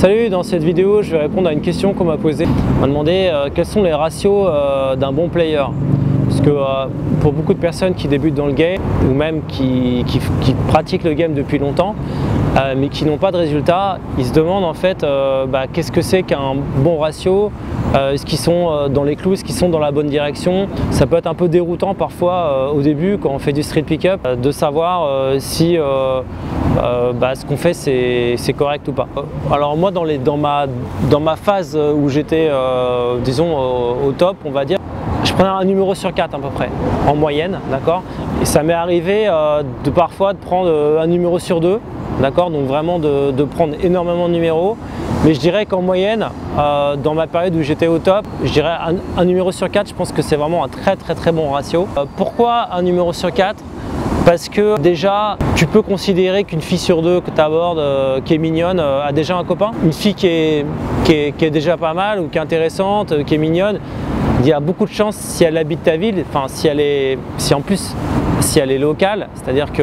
Salut, dans cette vidéo je vais répondre à une question qu'on m'a posée. On m'a demandé quels sont les ratios d'un bon player. Parce que pour beaucoup de personnes qui débutent dans le game ou même qui pratiquent le game depuis longtemps mais qui n'ont pas de résultats, ils se demandent en fait qu'est-ce que c'est qu'un bon ratio, est-ce qu'ils sont dans les clous, est-ce qu'ils sont dans la bonne direction. Ça peut être un peu déroutant parfois au début quand on fait du street pick-up de savoir si ce qu'on fait c'est correct ou pas. Alors moi dans ma phase où j'étais disons au top, on va dire, je prenais un numéro sur 4 à peu près, en moyenne, d'accord. Et ça m'est arrivé parfois de prendre un numéro sur 2, d'accord, donc vraiment de prendre énormément de numéros. Mais je dirais qu'en moyenne, dans ma période où j'étais au top, je dirais un numéro sur 4, je pense que c'est vraiment un très bon ratio. Pourquoi un numéro sur 4 ? Parce que déjà, tu peux considérer qu'une fille sur 2 que tu abordes, qui est mignonne, a déjà un copain. Une fille qui est déjà pas mal ou qui est intéressante, qui est mignonne, il y a beaucoup de chances, si elle habite ta ville, enfin si elle est locale, c'est-à-dire que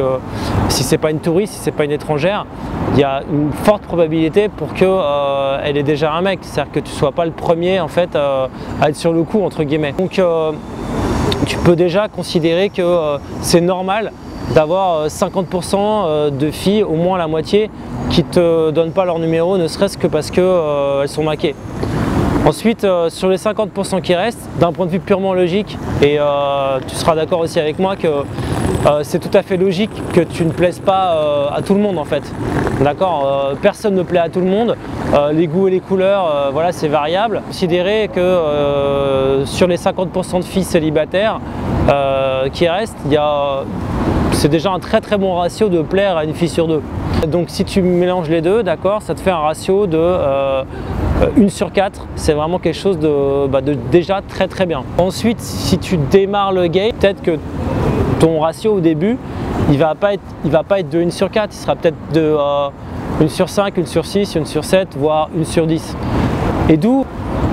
si c'est pas une touriste, si c'est pas une étrangère, il y a une forte probabilité pour qu'elle ait déjà un mec, c'est-à-dire que tu sois pas le premier en fait à être sur le coup entre guillemets. Donc tu peux déjà considérer que c'est normal d'avoir 50% de filles, au moins la moitié, qui te donnent pas leur numéro, ne serait-ce que parce qu'elles sont maquées. Ensuite, sur les 50% qui restent, d'un point de vue purement logique, et tu seras d'accord aussi avec moi que c'est tout à fait logique que tu ne plaises pas à tout le monde en fait. D'accord, personne ne plaît à tout le monde, les goûts et les couleurs, voilà, c'est variable. Considérez que sur les 50% de filles célibataires qui restent, c'est déjà un très bon ratio de plaire à une fille sur 2. Donc si tu mélanges les deux, d'accord, ça te fait un ratio de 1 sur 4, c'est vraiment quelque chose de déjà très bien. Ensuite, si tu démarres le game, peut-être que ton ratio au début, il va pas être de 1 sur 4, il sera peut-être de 1 sur 5, 1 sur 6, 1 sur 7, voire 1 sur 10. Et d'où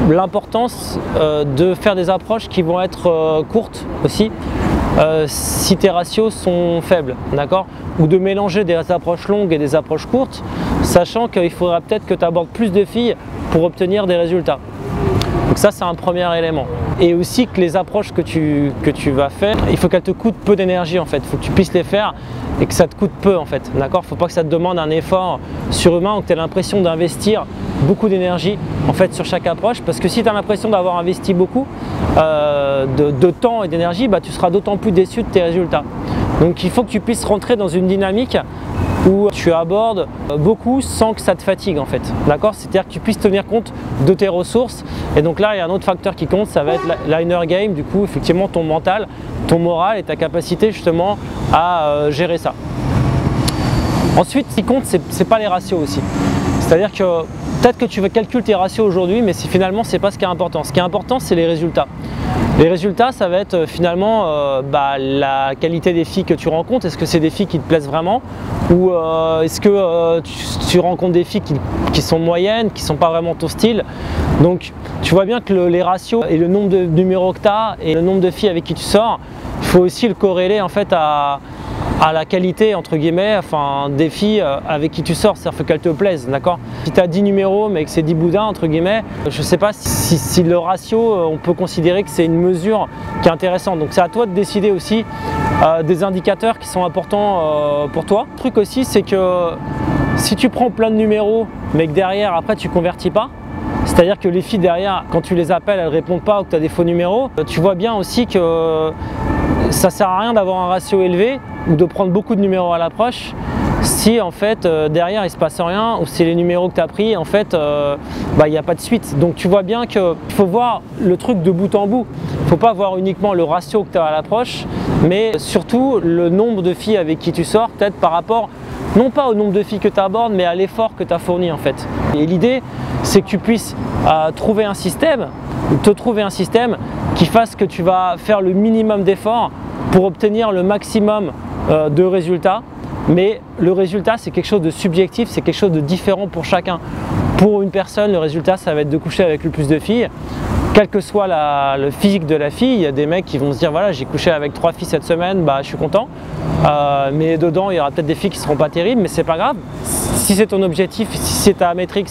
l'importance de faire des approches qui vont être courtes aussi, si tes ratios sont faibles, d'accord, ou de mélanger des approches longues et des approches courtes, sachant qu'il faudra peut-être que tu abordes plus de filles pour obtenir des résultats. Donc ça c'est un premier élément. Et aussi que les approches que tu vas faire, il faut qu'elles te coûtent peu d'énergie en fait, il faut que tu puisses les faire et que ça te coûte peu en fait, d'accord. Il ne faut pas que ça te demande un effort surhumain ou que tu aies l'impression d'investir beaucoup d'énergie en fait sur chaque approche, parce que si tu as l'impression d'avoir investi beaucoup de temps et d'énergie, tu seras d'autant plus déçu de tes résultats. Donc il faut que tu puisses rentrer dans une dynamique où tu abordes beaucoup sans que ça te fatigue en fait, d'accord. C'est-à-dire que tu puisses tenir compte de tes ressources, et donc là il y a un autre facteur qui compte, ça va être l'inner game, du coup effectivement ton mental, ton moral et ta capacité justement à gérer ça. Ensuite, ce qui compte, c'est pas les ratios aussi, c'est-à-dire que peut-être que tu veux calculer tes ratios aujourd'hui, mais finalement c'est pas ce qui est important. Ce qui est important, c'est les résultats. Les résultats, ça va être finalement la qualité des filles que tu rencontres. Est-ce que c'est des filles qui te plaisent vraiment, ou est-ce que tu rencontres des filles qui sont moyennes, qui ne sont pas vraiment ton style. Donc tu vois bien que les ratios et le nombre de numéros que tu as et le nombre de filles avec qui tu sors, il faut aussi le corréler en fait à la qualité entre guillemets, enfin des filles avec qui tu sors, c'est-à-dire qu'elles te plaisent, d'accord. Si tu as 10 numéros mais que c'est 10 boudins entre guillemets, je sais pas si le ratio, on peut considérer que c'est une mesure qui est intéressante. Donc c'est à toi de décider aussi des indicateurs qui sont importants pour toi. Le truc aussi, c'est que si tu prends plein de numéros mais que derrière après tu convertis pas, c'est-à-dire que les filles derrière, quand tu les appelles, elles répondent pas ou que tu as des faux numéros, tu vois bien aussi que ça sert à rien d'avoir un ratio élevé ou de prendre beaucoup de numéros à l'approche si en fait derrière il se passe rien, ou si les numéros que tu as pris en fait il n'y a pas de suite. Donc tu vois bien qu'il faut voir le truc de bout en bout. Il ne faut pas voir uniquement le ratio que tu as à l'approche, mais surtout le nombre de filles avec qui tu sors, peut-être par rapport non pas au nombre de filles que tu abordes, mais à l'effort que tu as fourni en fait. Et l'idée, c'est que tu puisses trouver un système, te trouver un système qui fasse que tu vas faire le minimum d'efforts pour obtenir le maximum de résultats. Mais le résultat, c'est quelque chose de subjectif, c'est quelque chose de différent pour chacun. Pour une personne, le résultat, ça va être de coucher avec le plus de filles. Quel que soit le physique de la fille, il y a des mecs qui vont se dire voilà, j'ai couché avec 3 filles cette semaine, je suis content. Mais dedans, il y aura peut-être des filles qui ne seront pas terribles, mais c'est pas grave. Si c'est ton objectif, si c'est ta matrix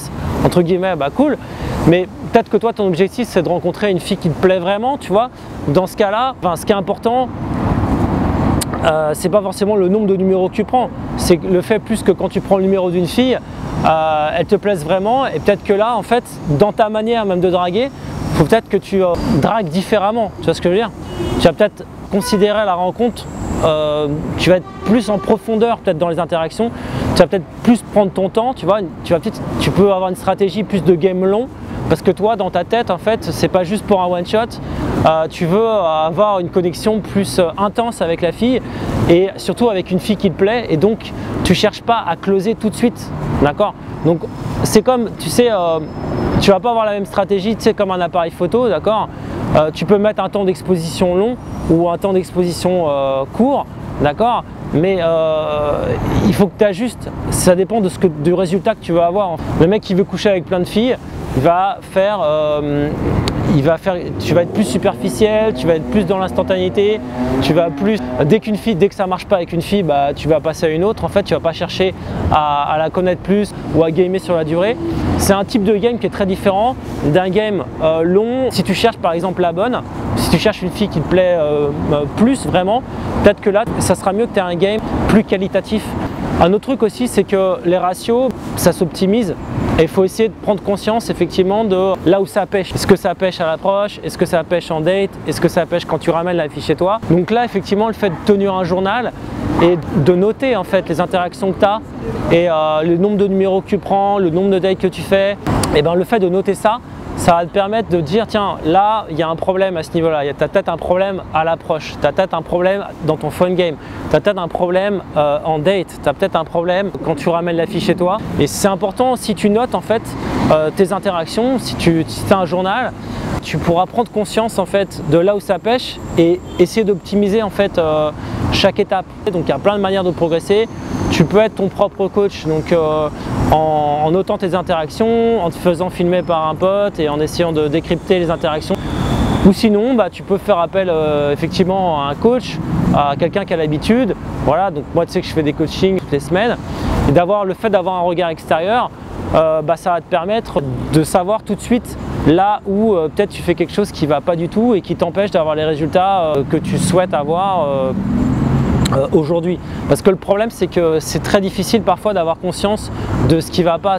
entre guillemets, bah cool, mais peut-être que toi ton objectif c'est de rencontrer une fille qui te plaît vraiment, tu vois. Dans ce cas-là, ce qui est important, c'est pas forcément le nombre de numéros que tu prends, c'est le fait plus que quand tu prends le numéro d'une fille, elle te plaise vraiment, et peut-être que là en fait dans ta manière même de draguer, il faut peut-être que tu dragues différemment, tu vois ce que je veux dire. Tu vas peut-être considérer la rencontre, tu vas être plus en profondeur peut-être dans les interactions, tu vas peut-être plus prendre ton temps, tu vois, tu peux avoir une stratégie plus de game long, parce que toi dans ta tête en fait c'est pas juste pour un one shot, tu veux avoir une connexion plus intense avec la fille et surtout avec une fille qui te plaît, et donc tu cherches pas à closer tout de suite, d'accord. Donc c'est comme, tu sais, tu vas pas avoir la même stratégie, tu sais, comme un appareil photo, d'accord. Tu peux mettre un temps d'exposition long ou un temps d'exposition court, d'accord, mais il faut que tu ajustes, ça dépend du résultat que tu veux avoir. Le mec qui veut coucher avec plein de filles, tu vas être plus superficiel, tu vas être plus dans l'instantanéité, tu vas plus, dès que ça marche pas avec une fille, bah, tu vas passer à une autre, en fait tu vas pas chercher à la connaître plus ou à gamer sur la durée. C'est un type de game qui est très différent d'un game long. Si tu cherches par exemple la bonne, si tu cherches une fille qui te plaît plus vraiment, peut-être que là ça sera mieux que tu aies un game plus qualitatif. Un autre truc aussi, c'est que les ratios, ça s'optimise. Et il faut essayer de prendre conscience effectivement de là où ça pêche. Est-ce que ça pêche à l'approche? Est-ce que ça pêche en date? Est-ce que ça pêche quand tu ramènes la fille chez toi? Donc là effectivement le fait de tenir un journal et de noter en fait les interactions que tu as et le nombre de numéros que tu prends, le nombre de dates que tu fais, et ben le fait de noter ça, ça va te permettre de dire tiens là il y a un problème à ce niveau là, tu as peut-être un problème à l'approche, tu as peut-être un problème dans ton phone game, tu as peut-être un problème en date, tu as peut-être un problème quand tu ramènes la fille chez toi. Et c'est important, si tu notes en fait tes interactions, si tu as un journal, tu pourras prendre conscience en fait de là où ça pêche et essayer d'optimiser en fait chaque étape. Donc il y a plein de manières de progresser. Tu peux être ton propre coach, donc en notant tes interactions, en te faisant filmer par un pote et en essayant de décrypter les interactions. Ou sinon, bah, tu peux faire appel effectivement à un coach, à quelqu'un qui a l'habitude. Voilà, donc moi tu sais que je fais des coachings toutes les semaines. Et le fait d'avoir un regard extérieur, bah, ça va te permettre de savoir tout de suite là où peut-être tu fais quelque chose qui ne va pas du tout et qui t'empêche d'avoir les résultats que tu souhaites avoir aujourd'hui. Parce que le problème c'est que c'est très difficile parfois d'avoir conscience de ce qui ne va pas.